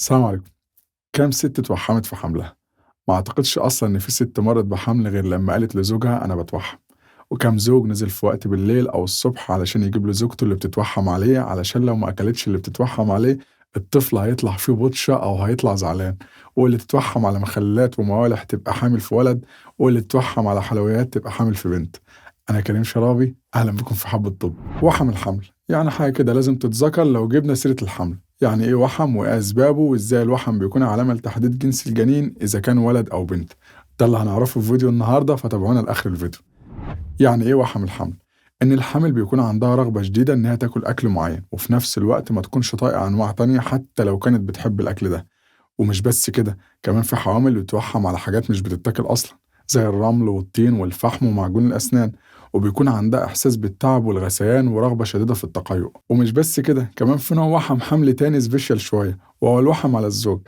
السلام عليكم. كام ست اتوحمت في حملها؟ ما اعتقدش اصلا ان في ست مرت بحمل غير لما قالت لزوجها انا بتوحم. وكام زوج نزل في وقت بالليل او الصبح علشان يجيب لزوجته اللي بتتوحم عليه، علشان لو ما اكلتش اللي بتتوحم عليه الطفل هيطلع فيه بطشة او هيطلع زعلان. واللي تتوحم على مخللات وموالح تبقى حامل في ولد، واللي تتوحم على حلويات تبقى حامل في بنت. انا كريم شرابي، اهلا بكم في حب الطب. وحم الحمل يعني حاجة كده لازم تتذكر لو جبنا سيرة الحمل. يعني إيه وحم وإيه أسبابه وإزاي الوحم بيكون علامة لتحديد جنس الجنين إذا كان ولد أو بنت؟ ده اللي هنعرفه في فيديو النهاردة، فتابعونا لآخر الفيديو. يعني إيه وحم الحمل؟ إن الحامل بيكون عندها رغبة شديدة إنها تاكل أكل معين وفي نفس الوقت ما تكونش طايقة أنواع تانية حتى لو كانت بتحب الأكل ده. ومش بس كده، كمان في حوامل بتوحم على حاجات مش بتتاكل أصلا، زي الرمل والطين والفحم ومعجون الأسنان. وبيكون عندها إحساس بالتعب والغثيان ورغبة شديدة في التقيؤ. ومش بس كده، كمان في نوع وحم حمل تاني سبيشال شوية، وهو الوحم على الزوج.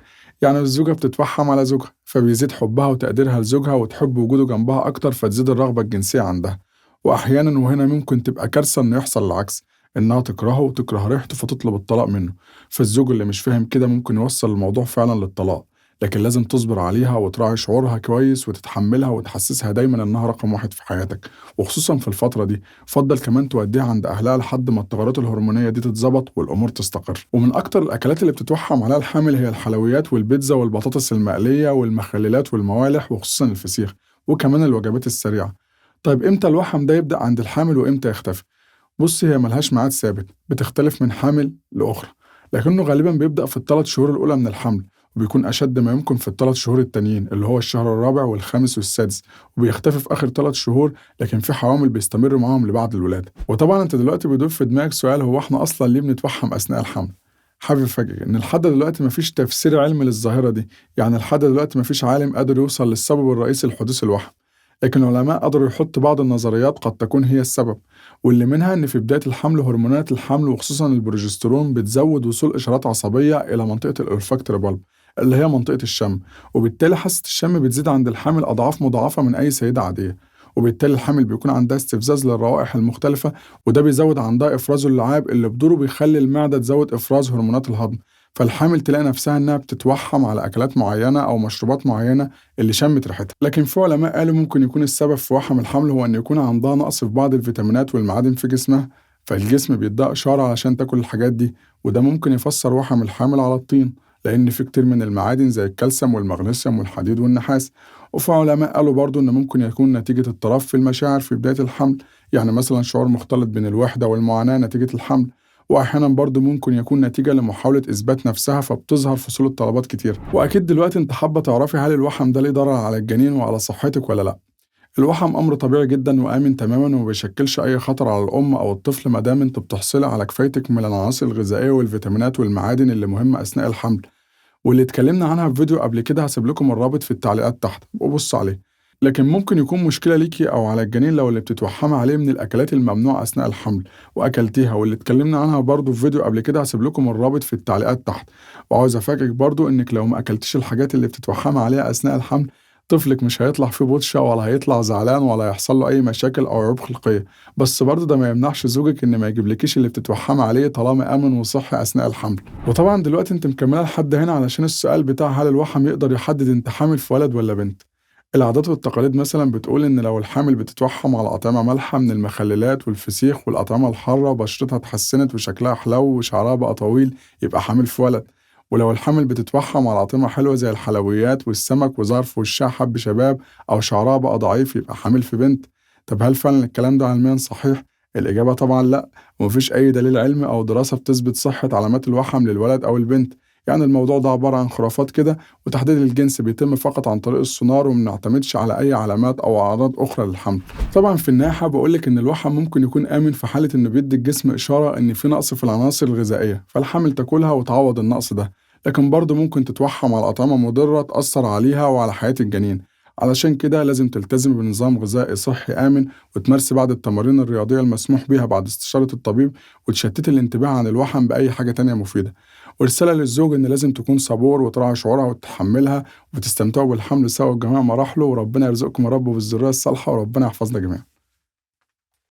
يعني الزوجة بتتوحم على زوجها فبيزيد حبها وتقديرها لزوجها وتحب وجوده جنبها أكتر، فتزيد الرغبة الجنسية عندها. وأحيانا وهنا ممكن تبقى كارثة إنه يحصل العكس، إنها تكرهه وتكره ريحته فتطلب الطلاق منه. فالزوج اللي مش فاهم كده ممكن يوصل الموضوع فعلا للطلاق. لكن لازم تصبر عليها وتراعي شعورها كويس وتتحملها وتحسسها دايما إنها رقم واحد في حياتك، وخصوصا في الفترة دي. فضل كمان توديها عند أهلها لحد ما التغيرات الهرمونية دي تتظبط والأمور تستقر. ومن أكتر الأكلات اللي بتتوحم عليها الحامل هي الحلويات والبيتزا والبطاطس المقلية والمخللات والموالح وخصوصا الفسيخ، وكمان الوجبات السريعة. طيب إمتى الوحم ده يبدأ عند الحامل وإمتى يختفي؟ بص، هي ملهاش ميعاد ثابت، بتختلف من حامل لأخرى، لكنه غالبا بيبدأ في الثلاث شهور الأولى من الحمل، وبيكون أشد ما يمكن في الثلاث شهور التانيين اللي هو الشهر الرابع والخامس والسادس، وبيختفي في آخر ثلاث شهور. لكن في حوامل بيستمروا معاهم لبعد الولادة. وطبعا أنت دلوقتي بيدور في دماغك سؤال، هو إحنا أصلا ليه بنتوحم أثناء الحمل؟ حابب أفاجئك إن لحد دلوقتي مفيش تفسير علمي للظاهرة دي. يعني لحد دلوقتي مفيش عالم قادر يوصل للسبب الرئيسي لحدوث الوحم، لكن العلماء قدروا يحطوا بعض النظريات قد تكون هي السبب. واللي منها إن في بداية الحمل هرمونات الحمل وخصوصا البروجسترون بتزود وصول إشارات عصبية إلى منطقة الأولفاكتوري بالب، اللي هي منطقة الشم. وبالتالي حاسة الشم بتزيد عند الحامل أضعاف مضاعفة من أي سيدة عادية. وبالتالي الحامل بيكون عندها استفزاز للروائح المختلفة، وده بيزود عندها إفراز اللعاب اللي بدوره بيخلي المعدة تزود إفراز هرمونات الهضم. فالحامل تلاقي نفسها إنها بتتوحم على أكلات معينة أو مشروبات معينة اللي شمت ريحتها. لكن في علماء قالوا ممكن يكون السبب في وحم الحمل هو إن يكون عندها نقص في بعض الفيتامينات والمعادن في جسمها، فالجسم بيديها إشارة علشان تاكل الحاجات دي. وده ممكن يفسر وحم الحامل على الطين، لأن في كتير من المعادن زي الكالسيوم والمغنيسيوم والحديد والنحاس. وفي علماء قالوا برضو إن ممكن يكون نتيجة اضطراب في المشاعر في بداية الحمل، يعني مثلا شعور مختلط بين الوحدة والمعاناة نتيجة الحمل. وأحيانا برضه ممكن يكون نتيجة لمحاولة إثبات نفسها فبتظهر فصول اضطرابات كتير. وأكيد دلوقتي أنت حابة تعرفي هل الوحم ده ليه ضرر على الجنين وعلى صحتك ولا لأ؟ الوحم أمر طبيعي جدا وآمن تماما وما بيشكلش أي خطر على الأم أو الطفل ما دام أنت بتحصلي على كفايتك من العناصر الغذائية والفيتامينات والمعادن اللي مهمة أثناء الحمل، واللي اتكلمنا عنها في فيديو قبل كده. هسيب لكم الرابط في التعليقات تحت وبص عليه. لكن ممكن يكون مشكلة ليكي أو على الجنين لو اللي بتتوحمي عليه من الأكلات الممنوعة أثناء الحمل وأكلتيها، واللي اتكلمنا عنها برضو في فيديو قبل كده. هسيب لكم الرابط في التعليقات تحت. وعاوز أفاجئك برضو إنك لو ما أكلتيش الحاجات اللي بتتوحمي عليها أثناء الحمل، طفلك مش هيطلع فيه بطشة ولا هيطلع زعلان ولا هيحصل له أي مشاكل أو عيوب خلقية. بس برضه ده ما يمنعش زوجك إن ما يجيبلكيش اللي بتتوحمي عليه طالما آمن وصحي أثناء الحمل. وطبعا دلوقتي أنت مكملة لحد هنا علشان السؤال بتاع هل الوحم يقدر يحدد أنت حامل في ولد ولا بنت. العادات والتقاليد مثلا بتقول إن لو الحامل بتتوحم على أطعمة مالحة من المخللات والفسيخ والأطعمة الحارة وبشرتها اتحسنت وشكلها حلو وشعرها بقى طويل، يبقى حامل في ولد. ولو الحامل بتتوحم على أطعمة حلوة زي الحلويات والسمك وظهر في وشها حب شباب أو شعرها بقى ضعيف، يبقى حامل في بنت. طب هل فعلا الكلام ده علميا صحيح؟ الإجابة طبعا لأ، ومفيش أي دليل علمي أو دراسة بتثبت صحة علامات الوحم للولد أو البنت. يعني الموضوع ده عبارة عن خرافات كده، وتحديد الجنس بيتم فقط عن طريق السونار وما بنعتمدش على أي علامات أو أعراض أخرى للحمل. طبعا في النهاية حابب أقولك إن الوحم ممكن يكون آمن في حالة إنه بيدي الجسم إشارة إن في نقص في العناصر الغذائية، فالحامل تاكلها وتعوض النقص ده. لكن برضه ممكن تتوحم على أطعمة مضرة تأثر عليها وعلى حياة الجنين. علشان كده لازم تلتزم بنظام غذائي صحي آمن، وتمارسي بعض التمارين الرياضية المسموح بيها بعد استشارة الطبيب، وتشتتي الانتباه عن الوحم بأي حاجة تانية مفيدة. ورسالة للزوج إن لازم تكون صبور وتراعي شعورها وتتحملها، وتستمتعوا بالحمل سوا بجميع مراحله. وربنا يرزقكم يا رب بالذرية الصالحة، وربنا يحفظنا جميعا.